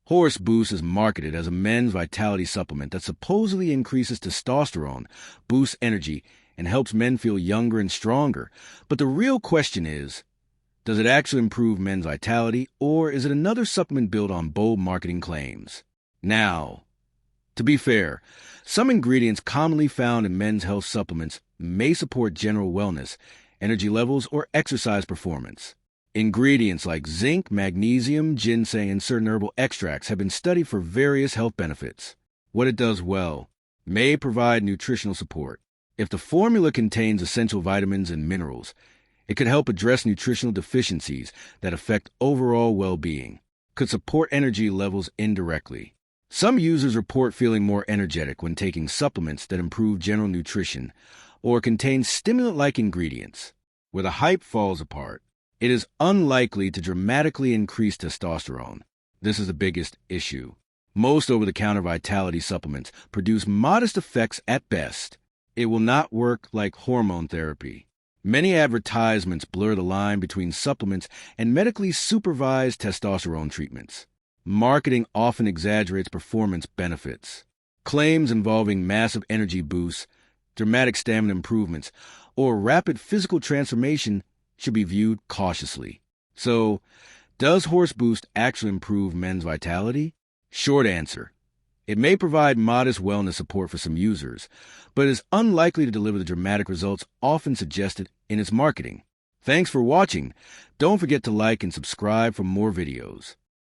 Horse Boost is marketed as a men's vitality supplement that supposedly increases testosterone, boosts energy, and helps men feel younger and stronger. But the real question is, does it actually improve men's vitality, or is it another supplement built on bold marketing claims? Now, to be fair, some ingredients commonly found in men's health supplements may support general wellness, energy levels, or exercise performance. Ingredients like zinc, magnesium, ginseng, and certain herbal extracts have been studied for various health benefits. What it does well may provide nutritional support. If the formula contains essential vitamins and minerals, it could help address nutritional deficiencies that affect overall well-being, could support energy levels indirectly. Some users report feeling more energetic when taking supplements that improve general nutrition or contain stimulant-like ingredients. Where the hype falls apart, it is unlikely to dramatically increase testosterone. This is the biggest issue. Most over-the-counter vitality supplements produce modest effects at best. It will not work like hormone therapy. Many advertisements blur the line between supplements and medically supervised testosterone treatments. Marketing often exaggerates performance benefits. Claims involving massive energy boosts, dramatic stamina improvements, or rapid physical transformation should be viewed cautiously. So, does Horse Boost actually improve men's vitality? Short answer: it may provide modest wellness support for some users, but is unlikely to deliver the dramatic results often suggested in its marketing. Thanks for watching. Don't forget to like and subscribe for more videos.